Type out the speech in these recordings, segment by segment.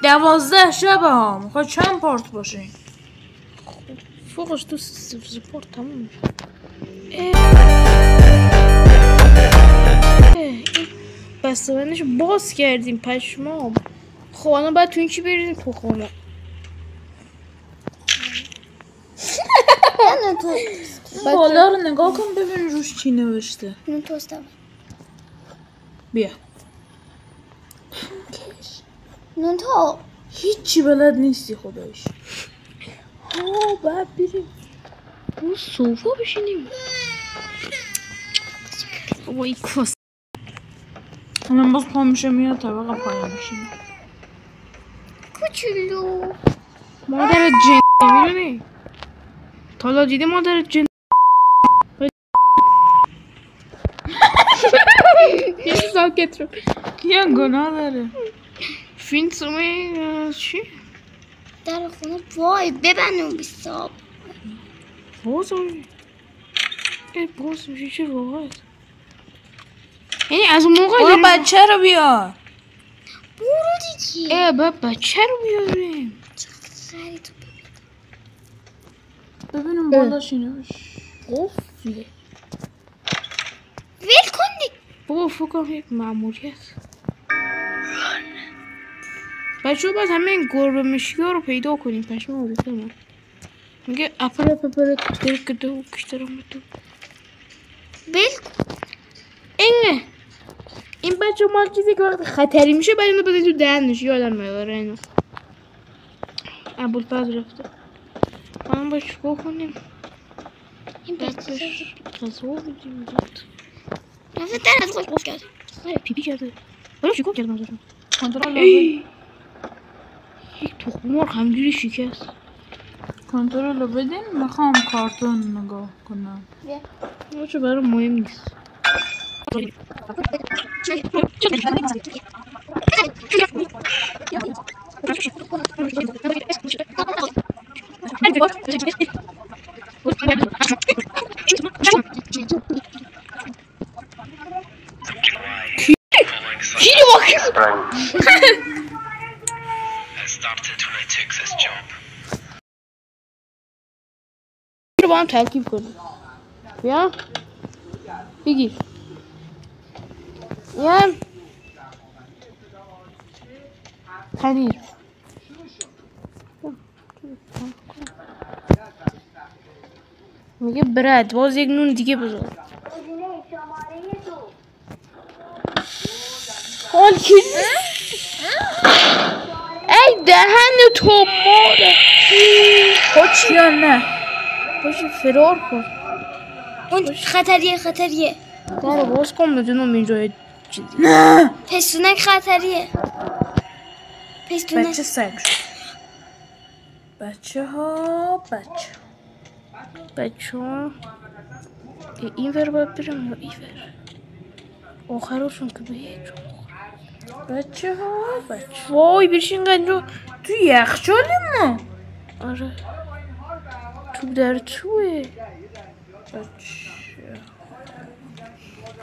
12 شبه ها. میخوای چند پارت باشین؟ فوقش تو سپورت تموم میشه. بسته‌بندیش باز کردیم پشمام. خب الان باید تو این چی بریزیم تو خونه. بالا رو نگاه کن ببین روش چی نوشته. نون توستم. بیا. نون تو هیچی بلد نیستی خدایش. باید بریم اون صوفا بشینیم. بابا این کس الان باز پا میشه میاد طبقه پایین میشینه. کوچولو مادر جن میدونی؟ تالا دیدی مادر جن یه ساکت رو کیا گناه داره؟ فین سومه چی؟ در خونه وای ببندم بیستاب باز باز میشه چه واقعا یعنی از اون موقع برو بچه رو بیار. برو دیگه بچه رو بیاریم. خری تو ببینم بالا چی نوشته. قفله ول کن دیگه. بابا فکرم یک مأموریت. بچه ها باید همه این گربه مشکی ها رو پیدا کنیم. پشمه رو ریخته من میگه اپره پپره کده و کشترم تو ول کن. این بچه مال چیزی که وقت خطری میشه باید اینو بده تو دهنش. یادم میاره اینو. ابوالفضل رفته الان باید چیکار کنیم؟ این بچه غذا بدیم داد رفته در از خود قفل کرد. پیپی کرده. حالا چیکار کردم ازشون؟ کنترل یک تخم مرغ همجوری شکست. کنترل رو بدین. میخوام کارتون نگاه کنم. چه برای مهم نیست. رو با هم ترکیب کنیم. بیا بگیر. پنیر میگه برد. باز یک نون دیگه بذار. حال کی ای دهن تو مادر. خوش یا نه؟ خوش فرار کن. اون خطریه در باز کن بدونم اینجا چیزی. نه پستونک خطریه. بچه سگ شد. بچه ها این ور باید برم یا این ور آخرشون که به یک بچه ها وای بشین اینجا تو یخچالی ما. آره تو در توه.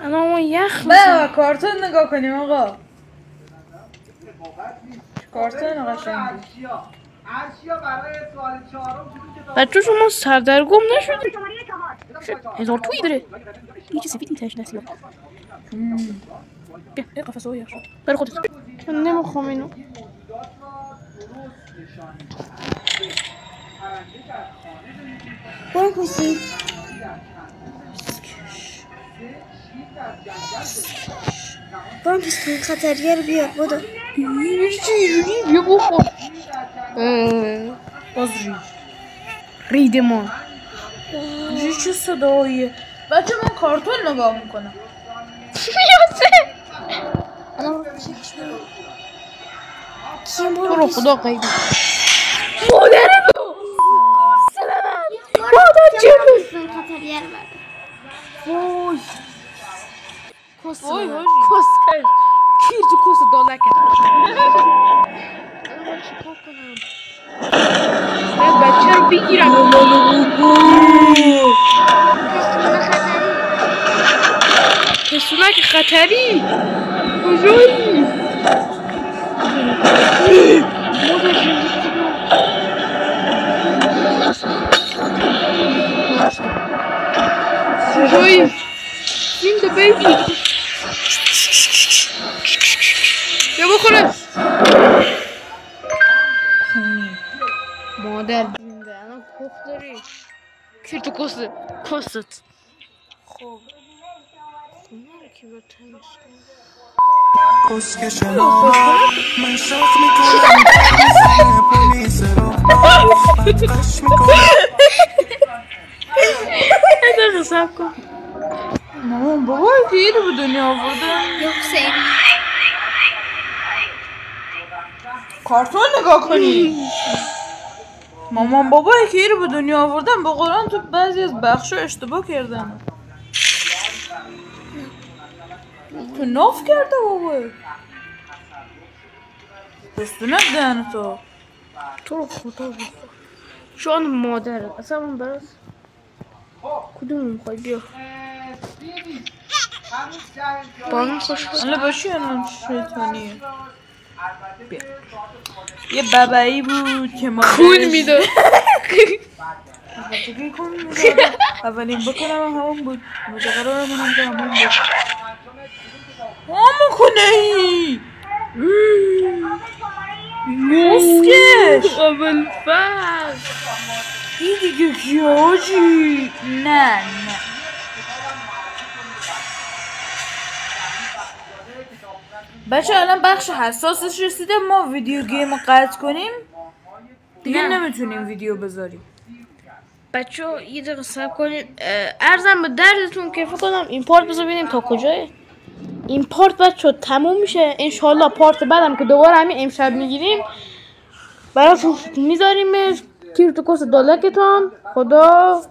الان ما یخ بابا کارتون نگاه کنیم آقا. کارتون قشنگی. بچه شما سردرگم نشدید؟ 1000 تویی داره. یکی سفیدی تاش دستی بیا این قفسه ها یخ شد. برای خودت. من نمیخوام اینو. برو پوسی. برو پستون خطریه رو بیار بودو. بیا بخور. باز ریدمان چه صداییه؟ بچه من کارتون نگاه میکنم. تو رو خدا قیدی مادر تو مادر جلو خطریه رو بردار. وای وای وای کسکش کیر تو کس دالکه. چیکار کنم؟ من بچه رو بگیرم. پستونک خطری کجایی؟ تو کست خب کسک شما من شاخ میکنم پلیس رو بدقش میکنم دقیقه سب کن مامان بابا که رو به دنیا آوردن حسین کارتون نگاه کنی مامان بابا که رو به دنیا آوردن به قرآن تو بعضی از بخشا اشتباه کردن تو ناف کرده بابا دستونه بدن تو تو رو خدا بخور جان مادره اصلا من برس کدوم میخوای بیا بانم خوش بود الان باشی الان شیطانیه بیا یه بابایی بود که مادرش خون میداد بچگی کن میداد اولین بکنم همون بود متقرارم هم که همون بود همون کنه ای مفکش اول فرد این دیگه کیاجی نه بچه الان بخش حساسش رسیده ما ویدیو گیم رو قطع کنیم دیگه نه. نمیتونیم ویدیو بذاریم بچه یه دقیقه سب کنیم ارزم به دردتون که فکر کنم این پارت بذار ببینیم تا کجاه این پارت بچه تموم میشه انشالله پارت بعدم که دوباره همین امشب میگیریم براتون میذاریم کیرتو کس دالکتان خدا